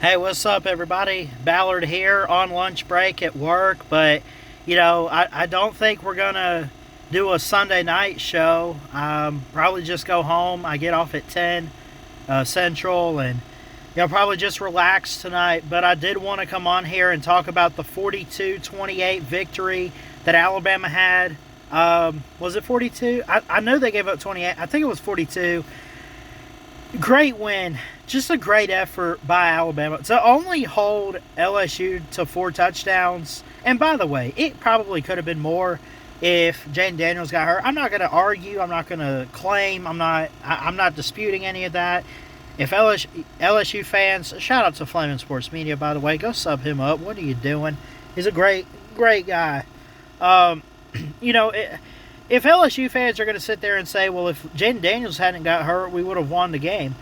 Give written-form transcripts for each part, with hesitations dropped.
Hey, what's up, everybody? Ballard here on lunch break at work, but I don't think we're gonna do a Sunday night show. Probably just go home. I get off at 10 Central, and probably just relax tonight. But I did want to come on here and talk about the 42-28 victory that Alabama had. Was it 42? I know they gave up 28. I think it was 42. Great win. Just a great effort by Alabama to only hold LSU to 4 touchdowns. And by the way, it probably could have been more if Jaden Daniels got hurt. I'm not going to argue. I'm not going to claim. I'm not disputing any of that. If LSU fans, shout out to Flaming Sports Media, by the way. Go sub him up. What are you doing? He's a great guy. If LSU fans are going to sit there and say, well, if Jaden Daniels hadn't got hurt, we would have won the game.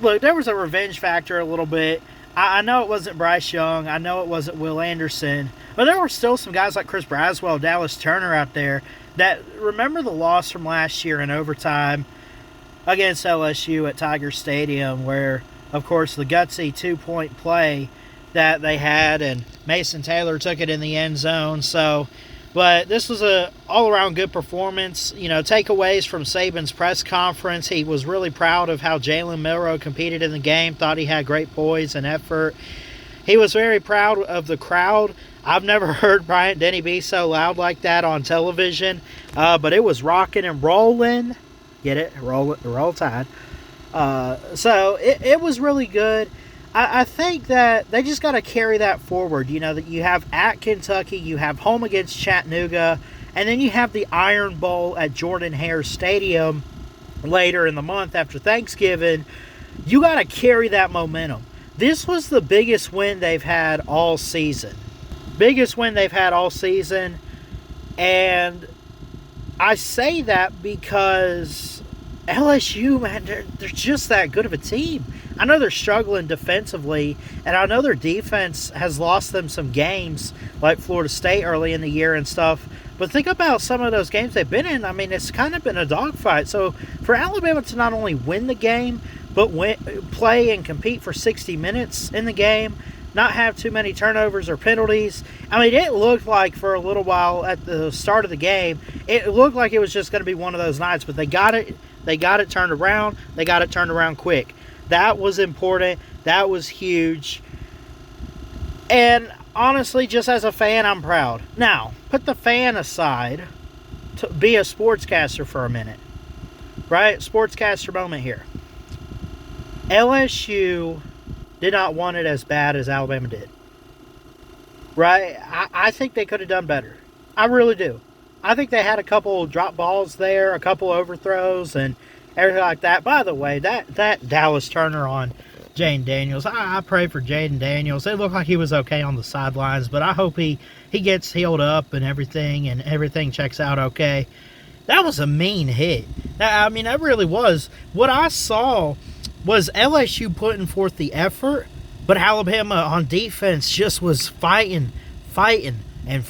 Look, there was a revenge factor a little bit. I know it wasn't Bryce Young. I know it wasn't Will Anderson. But there were still some guys like Chris Braswell, Dallas Turner out there that remember the loss from last year in overtime against LSU at Tiger Stadium where, of course, the gutsy 2-point play that they had and Mason Taylor took it in the end zone. But this was a all-around good performance. Takeaways from Saban's press conference. He was really proud of how Jalen Milroe competed in the game. Thought he had great poise and effort. He was very proud of the crowd. I've never heard Bryant Denny be so loud like that on television. But it was rocking and rolling. Get it? Roll Tide. So it was really good. I think that they just got to carry that forward. That you have at Kentucky, you have home against Chattanooga, and then you have the Iron Bowl at Jordan-Hare Stadium later in the month after Thanksgiving. You got to carry that momentum. This was the biggest win they've had all season. And I say that because LSU, man, they're just that good of a team. I know they're struggling defensively, and I know their defense has lost them some games, like Florida State early in the year and stuff. But think about some of those games they've been in. I mean, it's kind of been a dogfight. So for Alabama to not only win the game, but play and compete for 60 minutes in the game, not have too many turnovers or penalties. I mean, it looked like for a little while at the start of the game, it looked like it was just going to be one of those nights. But they got it turned around. They got it turned around quick. That was important. That was huge. And honestly, just as a fan, I'm proud. Now, put the fan aside to be a sportscaster for a minute. Right? Sportscaster moment here. LSU did not want it as bad as Alabama did. Right? I think they could have done better. I really do. I think they had a couple drop balls there, a couple overthrows, and everything like that. By the way, that Dallas Turner on Jaden Daniels, I pray for Jaden Daniels. It looked like he was okay on the sidelines, but I hope he gets healed up and everything checks out okay. That was a mean hit. I mean, that really was. What I saw was LSU putting forth the effort, but Alabama on defense just was fighting, and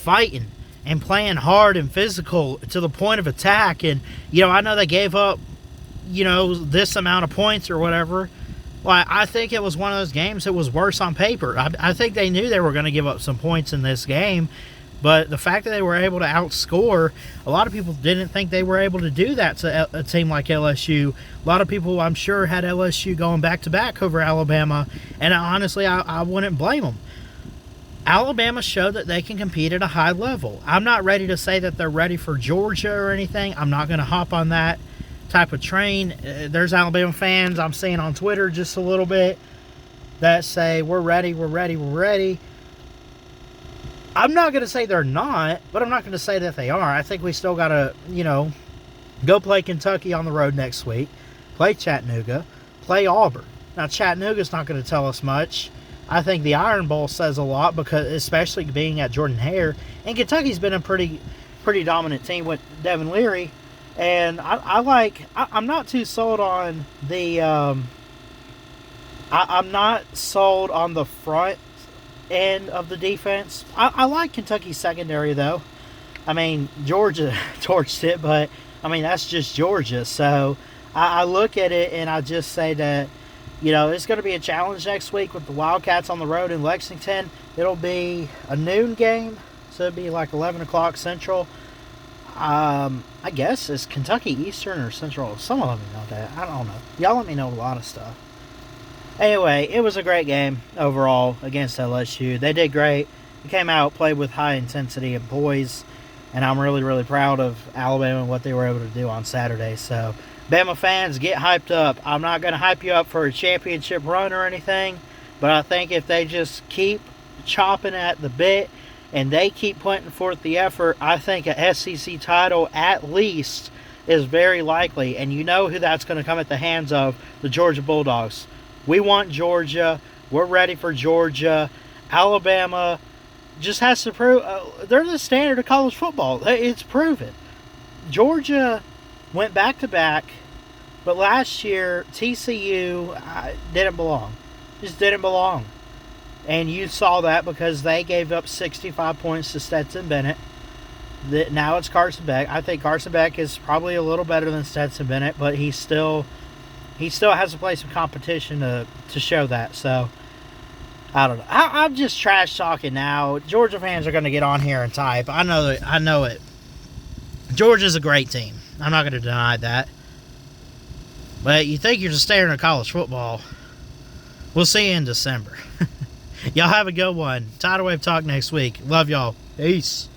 playing hard and physical to the point of attack. And, I know they gave up, this amount of points or whatever. Well, I think it was one of those games that was worse on paper. I think they knew they were going to give up some points in this game. But the fact that they were able to outscore, a lot of people didn't think they were able to do that to a team like LSU. A lot of people, I'm sure, had LSU going back-to-back over Alabama. And honestly, I wouldn't blame them. Alabama showed that they can compete at a high level. I'm not ready to say that they're ready for Georgia or anything. I'm not going to hop on that type of train. There's Alabama fans I'm seeing on Twitter just a little bit that say, we're ready. I'm not going to say they're not, but I'm not going to say that they are. I think we still got to, go play Kentucky on the road next week, play Chattanooga, play Auburn. Now, Chattanooga's not going to tell us much. I think the Iron Bowl says a lot, because especially being at Jordan-Hare, and Kentucky's been a pretty dominant team with Devin Leary, and I'm not too sold on the I'm not sold on the front end of the defense. I like Kentucky's secondary though. I mean, Georgia torched it, but I mean that's just Georgia. So I look at it and I just say that It's going to be a challenge next week with the Wildcats on the road in Lexington. It'll be a noon game, so it'll be like 11 o'clock Central. I guess it's Kentucky Eastern or Central. Someone let me know that. I don't know. Y'all let me know a lot of stuff. Anyway, it was a great game overall against LSU. They did great. They came out, played with high intensity and poise, and I'm really, really proud of Alabama and what they were able to do on Saturday. So, Bama fans, get hyped up. I'm not going to hype you up for a championship run or anything, but I think if they just keep chopping at the bit and they keep putting forth the effort, I think a SEC title at least is very likely. And you know who that's going to come at the hands of? The Georgia Bulldogs. We want Georgia. We're ready for Georgia. Alabama just has to prove they're the standard of college football. It's proven. Georgia went back-to-back, but last year TCU didn't belong. Just didn't belong. And you saw that because they gave up 65 points to Stetson Bennett. Now it's Carson Beck. I think Carson Beck is probably a little better than Stetson Bennett, but he still has to play some competition to show that. So, I don't know. I'm just trash talking now. Georgia fans are going to get on here and type. I know it. Georgia's a great team. I'm not going to deny that. But you think you're just staring at college football. We'll see you in December. Y'all have a good one. Tidal Wave Talk next week. Love y'all. Peace.